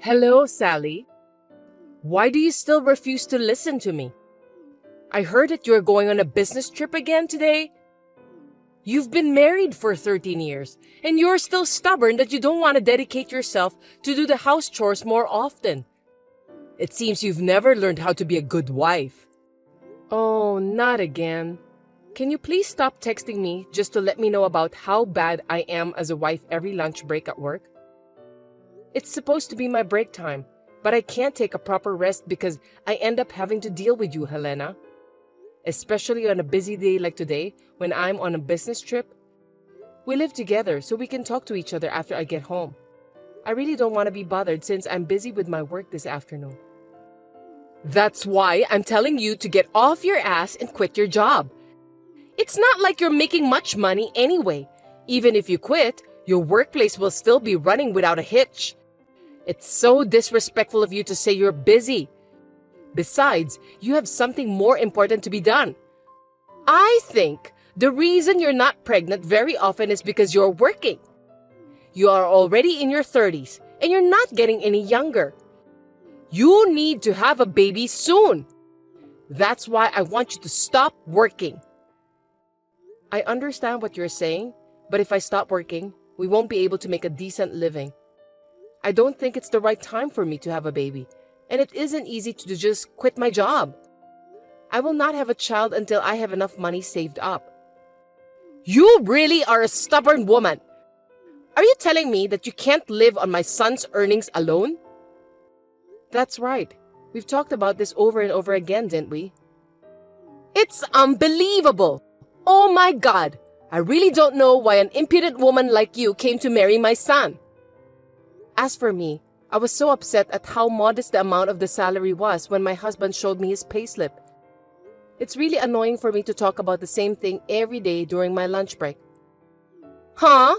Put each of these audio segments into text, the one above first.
Hello, Sally. Why do you still refuse to listen to me? I heard that you're going on a business trip again today. You've been married for 13 years, and you're still stubborn that you don't want to dedicate yourself to do the house chores more often. It seems you've never learned how to be a good wife. Oh, not again. Can you please stop texting me just to let me know about how bad I am as a wife every lunch break at work? It's supposed to be my break time, but I can't take a proper rest because I end up having to deal with you, Helena. Especially on a busy day like today when I'm on a business trip. We live together so we can talk to each other after I get home. I really don't want to be bothered since I'm busy with my work this afternoon. That's why I'm telling you to get off your ass and quit your job. It's not like you're making much money anyway. Even if you quit, your workplace will still be running without a hitch. It's so disrespectful of you to say you're busy. Besides, you have something more important to be done. I think the reason you're not pregnant very often is because you're working. You are already in your 30s and you're not getting any younger. You need to have a baby soon. That's why I want you to stop working. I understand what you're saying, but if I stop working, we won't be able to make a decent living. I don't think it's the right time for me to have a baby, and it isn't easy to just quit my job. I will not have a child until I have enough money saved up. You really are a stubborn woman. Are you telling me that you can't live on my son's earnings alone? That's right. We've talked about this over and over again, didn't we? It's unbelievable. Oh my God. I really don't know why an impudent woman like you came to marry my son. As for me, I was so upset at how modest the amount of the salary was when my husband showed me his payslip. It's really annoying for me to talk about the same thing every day during my lunch break. Huh?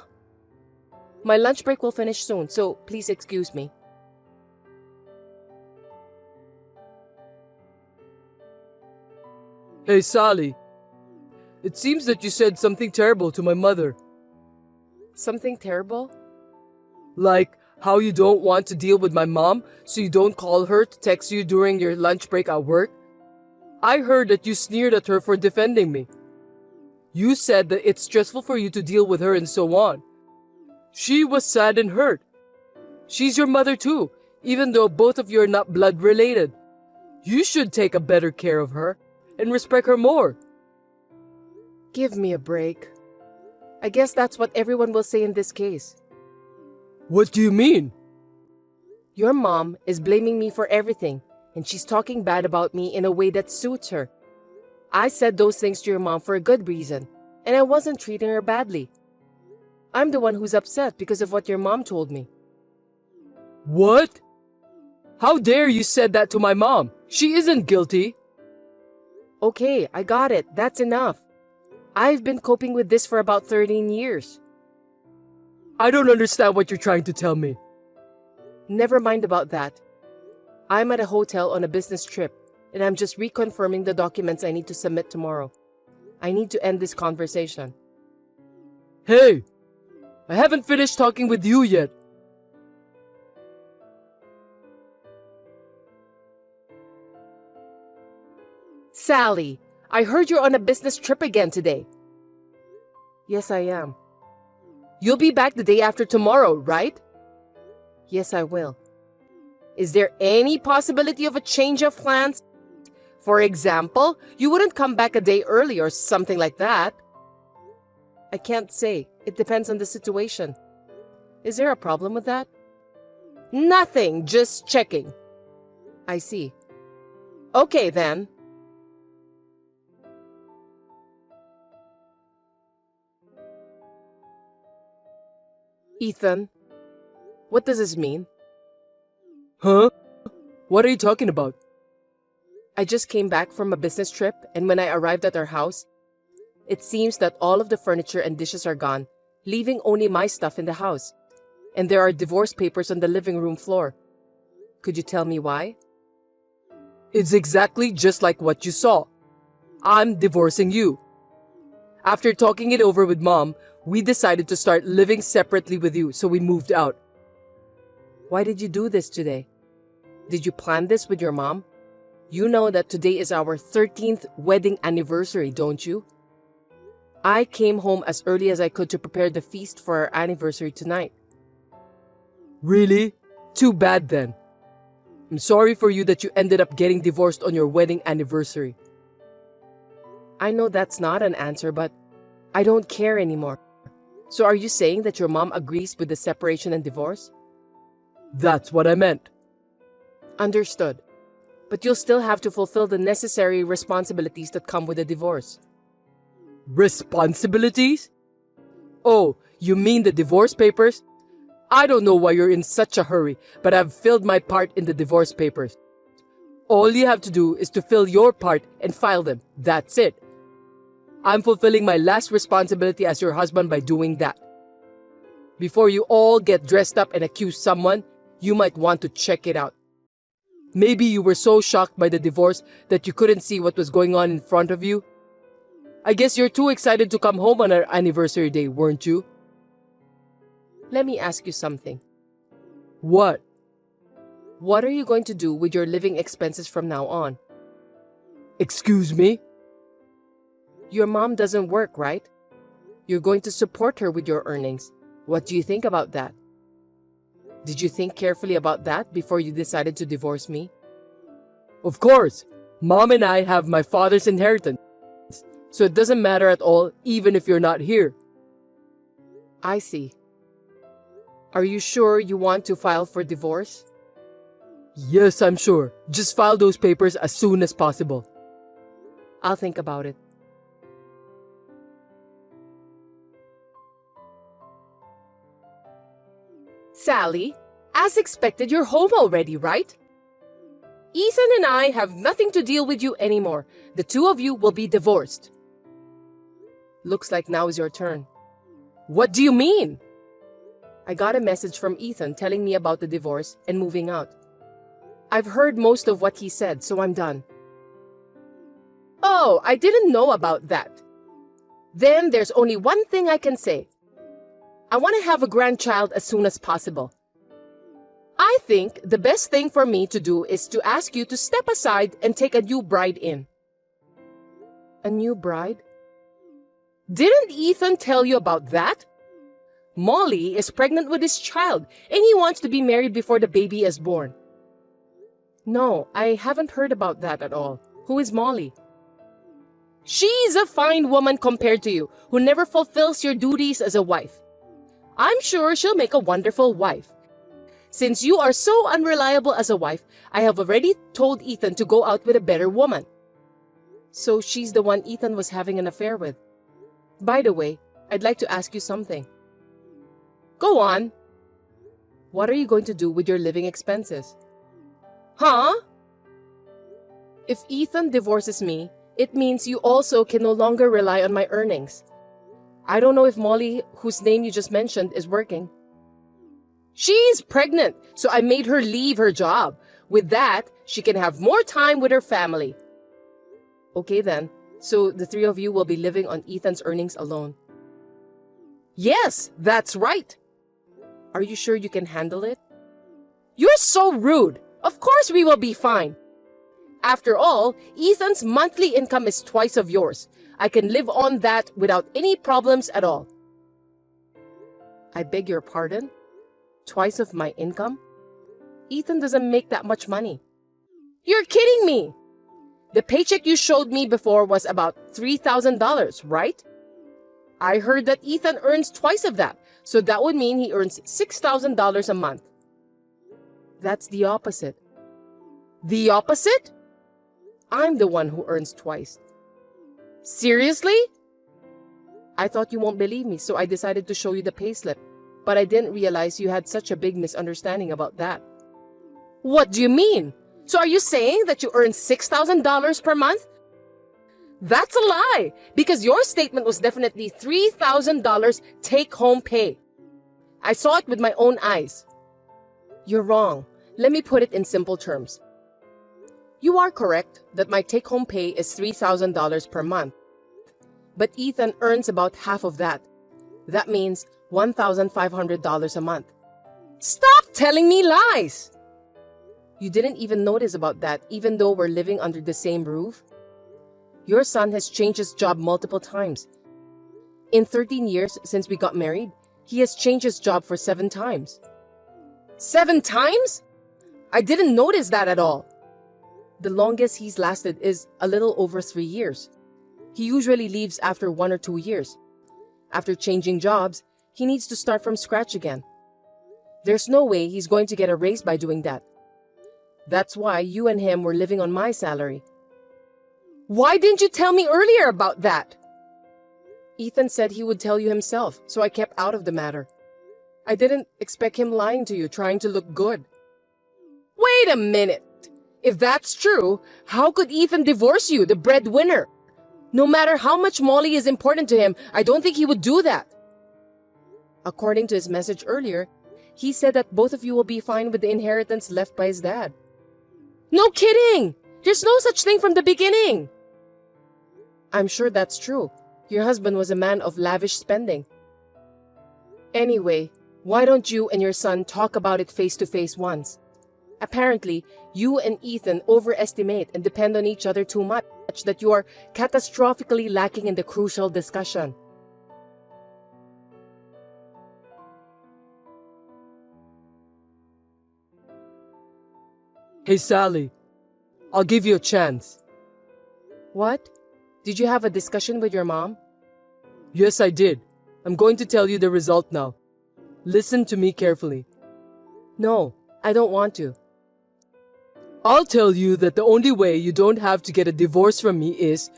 My lunch break will finish soon, so please excuse me. Hey, Sally. It seems that you said something terrible to my mother. Something terrible? Like how you don't want to deal with my mom, so you don't call her to text you during your lunch break at work? I heard that you sneered at her for defending me. You said that it's stressful for you to deal with her and so on. She was sad and hurt. She's your mother too, even though both of you are not blood related. You should take a better care of her and respect her more. Give me a break. I guess that's what everyone will say in this case. What do you mean? Your mom is blaming me for everything, and she's talking bad about me in a way that suits her. I said those things to your mom for a good reason, and I wasn't treating her badly. I'm the one who's upset because of what your mom told me. What? How dare you said that to my mom? She isn't guilty. Okay, I got it. That's enough. I've been coping with this for about 13 years. I don't understand what you're trying to tell me. Never mind about that. I'm at a hotel on a business trip, and I'm just reconfirming the documents I need to submit tomorrow. I need to end this conversation. Hey, I haven't finished talking with you yet. Sally, I heard you're on a business trip again today. Yes, I am. You'll be back the day after tomorrow, right? Yes, I will. Is there any possibility of a change of plans? For example, you wouldn't come back a day early or something like that. I can't say. It depends on the situation. Is there a problem with that? Nothing, just checking. I see. Okay, then. Ethan, what does this mean? Huh? What are you talking about? I just came back from a business trip, and when I arrived at our house, it seems that all of the furniture and dishes are gone, leaving only my stuff in the house. And there are divorce papers on the living room floor. Could you tell me why? It's exactly just like what you saw. I'm divorcing you. After talking it over with Mom, we decided to start living separately with you, so we moved out. Why did you do this today? Did you plan this with your mom? You know that today is our 13th wedding anniversary, don't you? I came home as early as I could to prepare the feast for our anniversary tonight. Really? Too bad then. I'm sorry for you that you ended up getting divorced on your wedding anniversary. I know that's not an answer, but I don't care anymore. So are you saying that your mom agrees with the separation and divorce? That's what I meant. Understood. But you'll still have to fulfill the necessary responsibilities that come with a divorce. Responsibilities? Oh, you mean the divorce papers? I don't know why you're in such a hurry, but I've filled my part in the divorce papers. All you have to do is to fill your part and file them. That's it. I'm fulfilling my last responsibility as your husband by doing that. Before you all get dressed up and accuse someone, you might want to check it out. Maybe you were so shocked by the divorce that you couldn't see what was going on in front of you. I guess you're too excited to come home on our anniversary day, weren't you? Let me ask you something. What? What are you going to do with your living expenses from now on? Excuse me? Your mom doesn't work, right? You're going to support her with your earnings. What do you think about that? Did you think carefully about that before you decided to divorce me? Of course. Mom and I have my father's inheritance. So it doesn't matter at all, even if you're not here. I see. Are you sure you want to file for divorce? Yes, I'm sure. Just file those papers as soon as possible. I'll think about it. Sally, as expected, you're home already, right? Ethan and I have nothing to deal with you anymore. The two of you will be divorced. Looks like now is your turn. What do you mean? I got a message from Ethan telling me about the divorce and moving out. I've heard most of what he said, so I'm done. Oh, I didn't know about that. Then there's only one thing I can say. I want to have a grandchild as soon as possible. I think the best thing for me to do is to ask you to step aside and take a new bride in. A new bride? Didn't Ethan tell you about that? Molly is pregnant with his child, and he wants to be married before the baby is born. No, I haven't heard about that at all. Who is Molly? She's a fine woman compared to you, who never fulfills your duties as a wife. I'm sure she'll make a wonderful wife. Since you are so unreliable as a wife, I have already told Ethan to go out with a better woman. So she's the one Ethan was having an affair with. By the way, I'd like to ask you something. Go on. What are you going to do with your living expenses? Huh? If Ethan divorces me, it means you also can no longer rely on my earnings. I don't know if Molly, whose name you just mentioned, is working. She's pregnant, so I made her leave her job. With that, she can have more time with her family. Okay then, so the three of you will be living on Ethan's earnings alone. Yes, that's right. Are you sure you can handle it? You're so rude. Of course we will be fine. After all, Ethan's monthly income is twice of yours. I can live on that without any problems at all. I beg your pardon? Twice of my income? Ethan doesn't make that much money. You're kidding me! The paycheck you showed me before was about $3,000, right? I heard that Ethan earns twice of that, so that would mean he earns $6,000 a month. That's the opposite. The opposite? I'm the one who earns twice. Seriously? I thought you won't believe me, so I decided to show you the payslip, but I didn't realize you had such a big misunderstanding about that. What do you mean? So are you saying that you earn $6,000 per month? That's a lie, because your statement was definitely $3,000 take-home pay. I saw it with my own eyes. You're wrong. Let me put it in simple terms. You are correct that my take-home pay is $3,000 per month. But Ethan earns about half of that. That means $1,500 a month. Stop telling me lies. You didn't even notice about that, even though we're living under the same roof? Your son has changed his job multiple times. In 13 years since we got married, he has changed his job for 7 times. 7 times? I didn't notice that at all. The longest he's lasted is a little over 3 years. He usually leaves after 1 or 2 years. After changing jobs, he needs to start from scratch again. There's no way he's going to get a raise by doing that. That's why you and him were living on my salary. Why didn't you tell me earlier about that? Ethan said he would tell you himself, so I kept out of the matter. I didn't expect him lying to you, trying to look good. Wait a minute! If that's true, how could Ethan divorce you, the breadwinner? No matter how much Molly is important to him, I don't think he would do that. According to his message earlier, he said that both of you will be fine with the inheritance left by his dad. No kidding! There's no such thing from the beginning! I'm sure that's true. Your husband was a man of lavish spending. Anyway, why don't you and your son talk about it face to face once? Apparently, you and Ethan overestimate and depend on each other too much that you are catastrophically lacking in the crucial discussion. Hey, Sally. I'll give you a chance. What? Did you have a discussion with your mom? Yes, I did. I'm going to tell you the result now. Listen to me carefully. No, I don't want to. I'll tell you that the only way you don't have to get a divorce from me is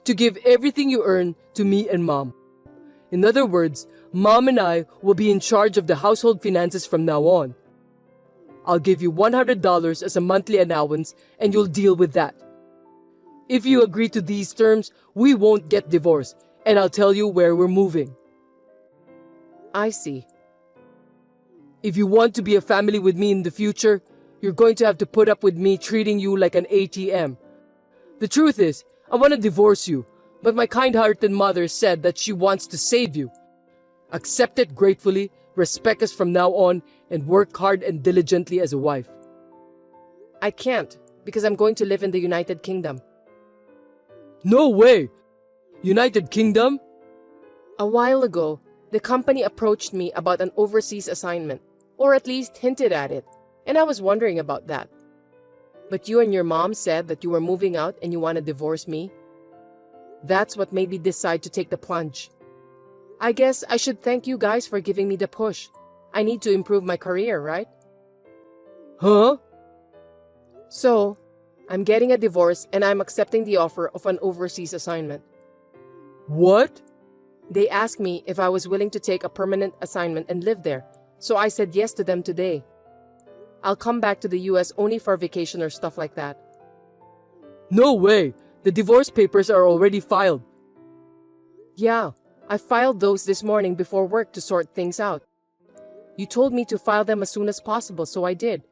to give everything you earn to me and Mom. In other words, Mom and I will be in charge of the household finances from now on. I'll give you $100 as a monthly allowance and you'll deal with that. If you agree to these terms, we won't get divorced, and I'll tell you where we're moving. I see. If you want to be a family with me in the future, you're going to have to put up with me treating you like an ATM. The truth is, I want to divorce you, but my kind-hearted mother said that she wants to save you. Accept it gratefully, respect us from now on, and work hard and diligently as a wife. I can't, because I'm going to live in the United Kingdom. No way! United Kingdom? A while ago, the company approached me about an overseas assignment, or at least hinted at it, and I was wondering about that. But you and your mom said that you were moving out and you want to divorce me. That's what made me decide to take the plunge. I guess I should thank you guys for giving me the push. I need to improve my career, right? Huh? So, I'm getting a divorce and I'm accepting the offer of an overseas assignment. What? They asked me if I was willing to take a permanent assignment and live there, so I said yes to them today. I'll come back to the US only for vacation or stuff like that. No way! The divorce papers are already filed. Yeah, I filed those this morning before work to sort things out. You told me to file them as soon as possible, so I did.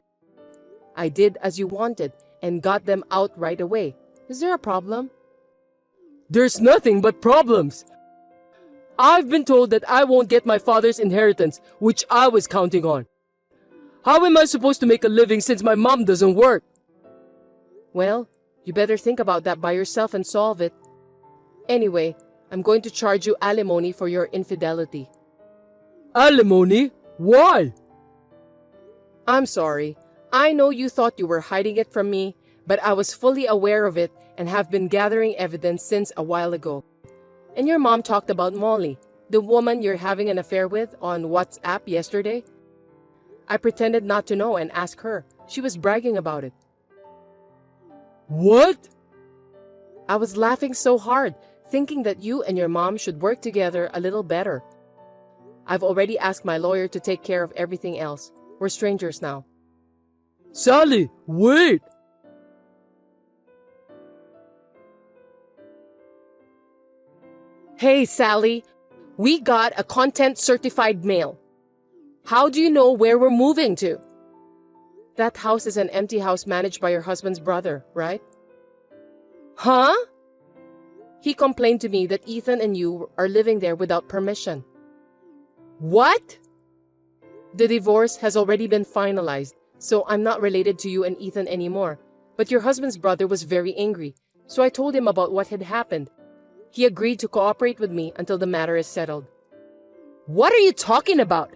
I did as you wanted and got them out right away. Is there a problem? There's nothing but problems. I've been told that I won't get my father's inheritance, which I was counting on. How am I supposed to make a living since my mom doesn't work? Well, you better think about that by yourself and solve it. Anyway, I'm going to charge you alimony for your infidelity. Alimony? Why? I'm sorry. I know you thought you were hiding it from me, but I was fully aware of it and have been gathering evidence since a while ago. And your mom talked about Molly, the woman you're having an affair with, on WhatsApp yesterday. I pretended not to know and asked her. She was bragging about it. What? I was laughing so hard, thinking that you and your mom should work together a little better. I've already asked my lawyer to take care of everything else. We're strangers now. Sally, wait! Hey, Sally, we got a content certified mail. How do you know where we're moving to? That house is an empty house managed by your husband's brother, right? Huh? He complained to me that Ethan and you are living there without permission. What? The divorce has already been finalized, so I'm not related to you and Ethan anymore. But your husband's brother was very angry, so I told him about what had happened. He agreed to cooperate with me until the matter is settled. What are you talking about?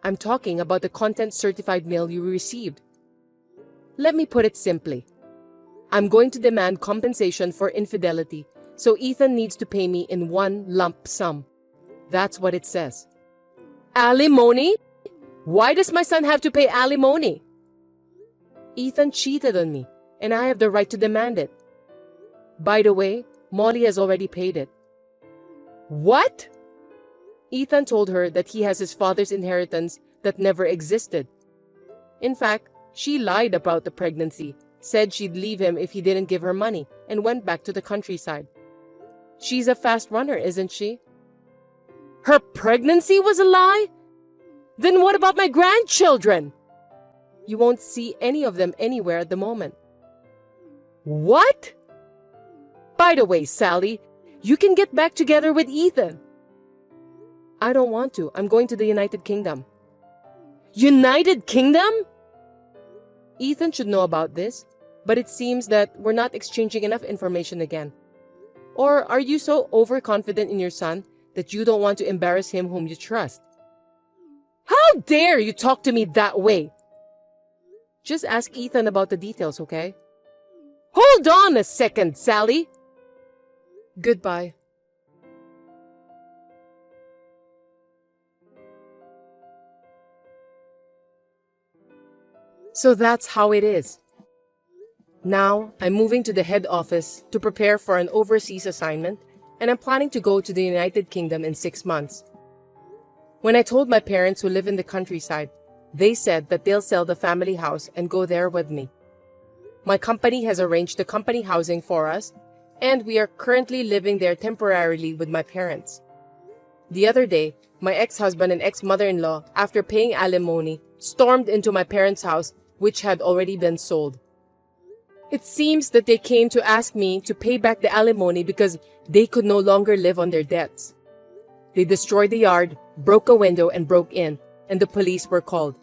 I'm talking about the content certified mail you received. Let me put it simply. I'm going to demand compensation for infidelity, so Ethan needs to pay me in one lump sum. That's what it says. Alimony? Why does my son have to pay alimony? Ethan cheated on me, and I have the right to demand it. By the way, Molly has already paid it. What? Ethan told her that he has his father's inheritance that never existed. In fact, she lied about the pregnancy, said she'd leave him if he didn't give her money, and went back to the countryside. She's a fast runner, isn't she? Her pregnancy was a lie? Then what about my grandchildren? You won't see any of them anywhere at the moment. What? By the way, Sally, you can get back together with Ethan. I don't want to. I'm going to the United Kingdom. United Kingdom? Ethan should know about this, but it seems that we're not exchanging enough information again. Or are you so overconfident in your son that you don't want to embarrass him whom you trust? How dare you talk to me that way? Just ask Ethan about the details, okay? Hold on a second, Sally. Goodbye. So that's how it is. Now, I'm moving to the head office to prepare for an overseas assignment, and I'm planning to go to the United Kingdom in 6 months. When I told my parents who live in the countryside, they said that they'll sell the family house and go there with me. My company has arranged the company housing for us, and we are currently living there temporarily with my parents. The other day, my ex-husband and ex-mother-in-law, after paying alimony, stormed into my parents' house, which had already been sold. It seems that they came to ask me to pay back the alimony because they could no longer live on their debts. They destroyed the yard, broke a window, and broke in, and the police were called.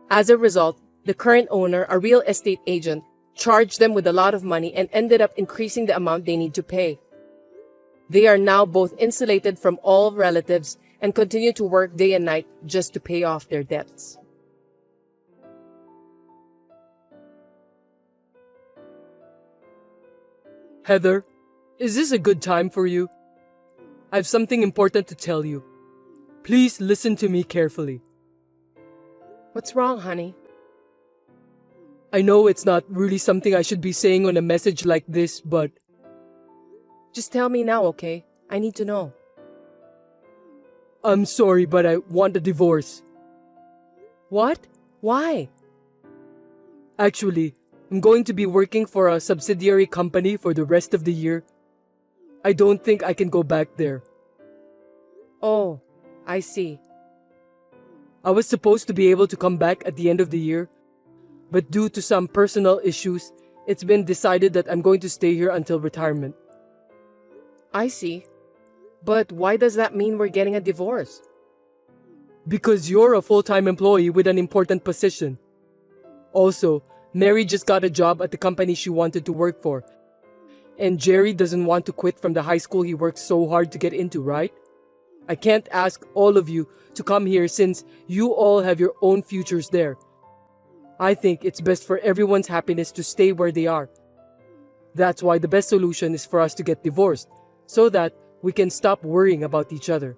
As a result, the current owner, a real estate agent, charged them with a lot of money and ended up increasing the amount they need to pay. They are now both insulated from all relatives and continue to work day and night just to pay off their debts. Heather, is this a good time for you? I have something important to tell you. Please listen to me carefully. What's wrong, honey? I know it's not really something I should be saying on a message like this, but Just tell me now, okay? I need to know. I'm sorry, but I want a divorce. What? Why? Actually, I'm going to be working for a subsidiary company for the rest of the year. I don't think I can go back there. Oh, I see. I was supposed to be able to come back at the end of the year, but due to some personal issues, it's been decided that I'm going to stay here until retirement. I see. But why does that mean we're getting a divorce? Because you're a full-time employee with an important position. Also, Mary just got a job at the company she wanted to work for. And Jerry doesn't want to quit from the high school he worked so hard to get into, right? I can't ask all of you to come here since you all have your own futures there. I think it's best for everyone's happiness to stay where they are. That's why the best solution is for us to get divorced, so that we can stop worrying about each other.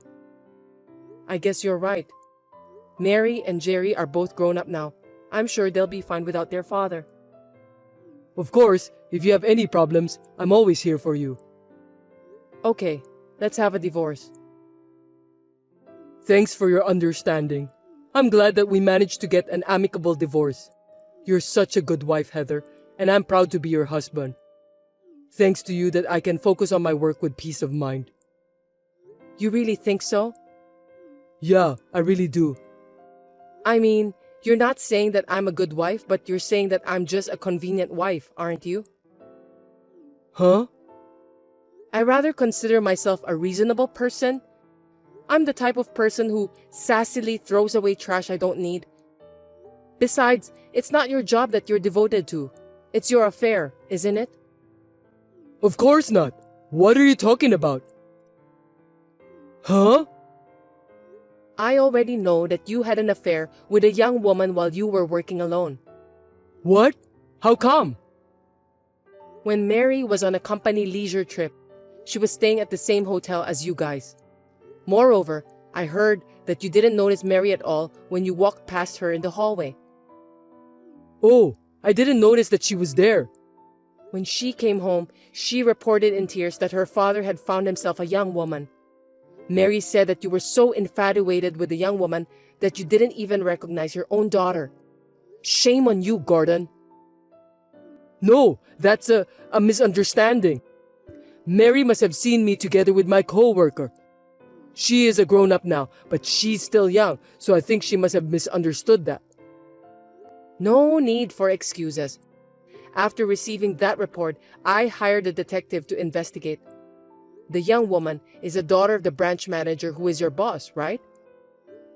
I guess you're right. Mary and Jerry are both grown up now. I'm sure they'll be fine without their father. Of course, if you have any problems, I'm always here for you. Okay, let's have a divorce. Thanks for your understanding. I'm glad that we managed to get an amicable divorce. You're such a good wife, Heather, and I'm proud to be your husband. Thanks to you that I can focus on my work with peace of mind. You really think so? Yeah, I really do. I mean, you're not saying that I'm a good wife, but you're saying that I'm just a convenient wife, aren't you? Huh? I rather consider myself a reasonable person. I'm the type of person who sassily throws away trash I don't need. Besides, it's not your job that you're devoted to. It's your affair, isn't it? Of course not. What are you talking about? Huh? I already know that you had an affair with a young woman while you were working alone. What? How come? When Mary was on a company leisure trip, she was staying at the same hotel as you guys. Moreover, I heard that you didn't notice Mary at all when you walked past her in the hallway. Oh, I didn't notice that she was there. When she came home, she reported in tears that her father had found himself a young woman. Mary said that you were so infatuated with the young woman that you didn't even recognize your own daughter. Shame on you, Gordon. No, that's a misunderstanding. Mary must have seen me together with my co-worker. She is a grown-up now, but she's still young, so I think she must have misunderstood that. No need for excuses. After receiving that report, I hired a detective to investigate. The young woman is a daughter of the branch manager who is your boss, right?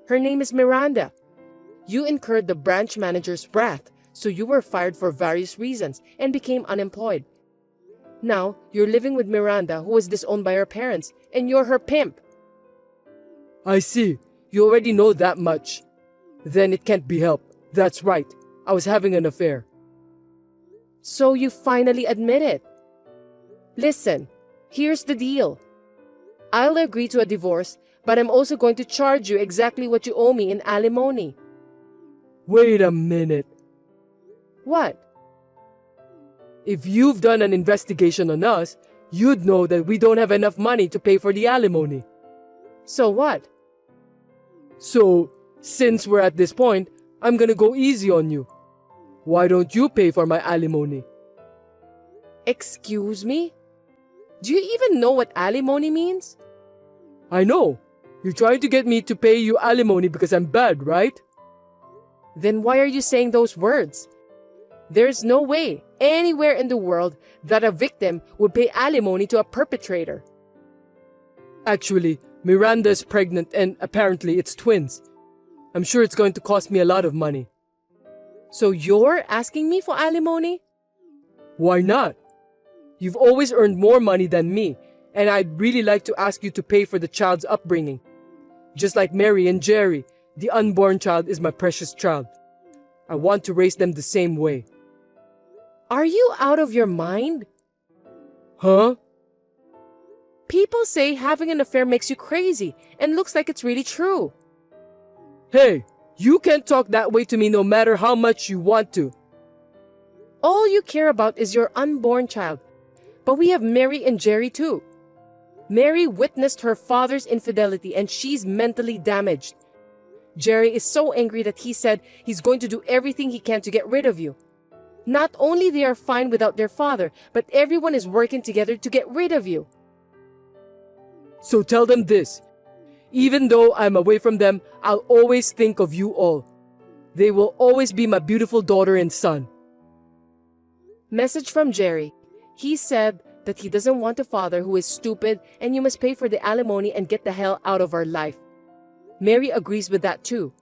Her name is Miranda. You incurred the branch manager's wrath, so you were fired for various reasons and became unemployed. Now, you're living with Miranda, who was disowned by her parents, and you're her pimp. I see. You already know that much. Then it can't be helped. That's right. I was having an affair. So you finally admit it. Listen, here's the deal. I'll agree to a divorce, but I'm also going to charge you exactly what you owe me in alimony. Wait a minute. What? If you've done an investigation on us, you'd know that we don't have enough money to pay for the alimony. So what? So, since we're at this point, I'm gonna go easy on you. Why don't you pay for my alimony? Excuse me? Do you even know what alimony means? I know. You're trying to get me to pay you alimony because I'm bad, right? Then why are you saying those words? There's no way, anywhere in the world, that a victim would pay alimony to a perpetrator. Actually, Miranda's pregnant and apparently it's twins. I'm sure it's going to cost me a lot of money. So you're asking me for alimony? Why not? You've always earned more money than me, and I'd really like to ask you to pay for the child's upbringing. Just like Mary and Jerry, the unborn child is my precious child. I want to raise them the same way. Are you out of your mind? Huh? People say having an affair makes you crazy and looks like it's really true. Hey, you can't talk that way to me no matter how much you want to. All you care about is your unborn child. But we have Mary and Jerry too. Mary witnessed her father's infidelity and she's mentally damaged. Jerry is so angry that he said he's going to do everything he can to get rid of you. Not only they are fine without their father, but everyone is working together to get rid of you. So tell them this. Even though I'm away from them, I'll always think of you all. They will always be my beautiful daughter and son. Message from Jerry. He said that he doesn't want a father who is stupid and you must pay for the alimony and get the hell out of our life. Mary agrees with that too.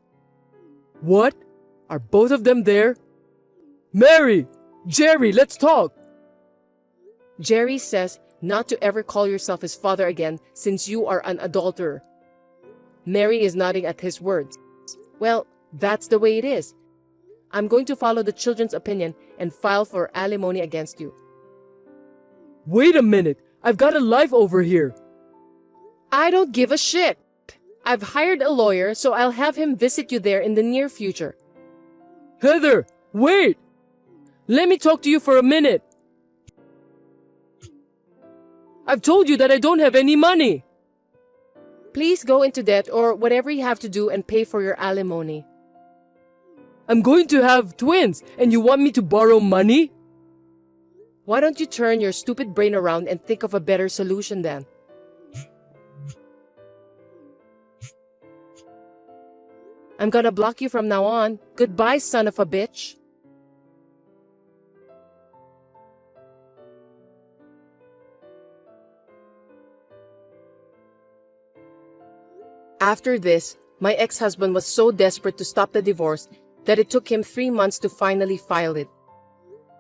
What? Are both of them there? Mary! Jerry, let's talk! Jerry says not to ever call yourself his father again since you are an adulterer. Mary is nodding at his words. Well, that's the way it is. I'm going to follow the children's opinion and file for alimony against you. Wait a minute, I've got a life over here. I don't give a shit. I've hired a lawyer, so I'll have him visit you there in the near future. Heather, wait! Let me talk to you for a minute. I've told you that I don't have any money. Please go into debt or whatever you have to do and pay for your alimony. I'm going to have twins, and you want me to borrow money? Why don't you turn your stupid brain around and think of a better solution then? I'm gonna block you from now on. Goodbye, son of a bitch. After this, my ex-husband was so desperate to stop the divorce that it took him 3 months to finally file it.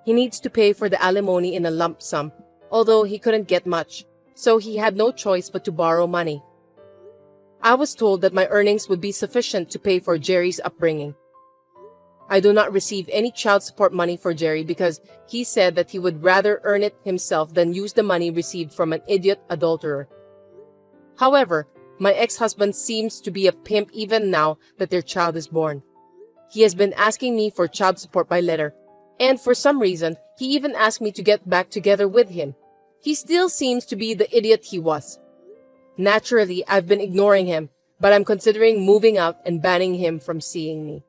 He needs to pay for the alimony in a lump sum, although he couldn't get much, so he had no choice but to borrow money. I was told that my earnings would be sufficient to pay for Jerry's upbringing. I do not receive any child support money for Jerry because he said that he would rather earn it himself than use the money received from an idiot adulterer. However, my ex-husband seems to be a pimp even now that their child is born. He has been asking me for child support by letter, and for some reason, he even asked me to get back together with him. He still seems to be the idiot he was. Naturally, I've been ignoring him, but I'm considering moving out and banning him from seeing me.